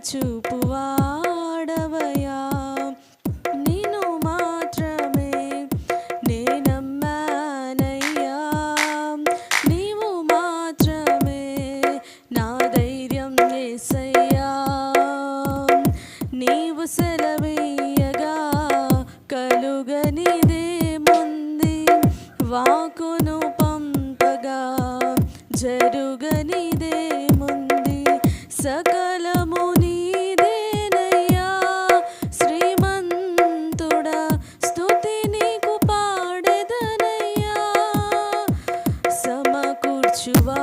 చూపువాడవయా నిన్ను మాత్రమే నేనమ్మానయ్యా నీవు మాత్రమే నా ధైర్యం యేసయ్యా నీవు సెలవీయగా కలుగనిదేముంది వాకును పంపగా జరుగనిదేముంది సకలము నీదేనయ్యా శ్రీమంతుడా స్తుతి నీకు పాడెదనయ్యా సమకూర్చువా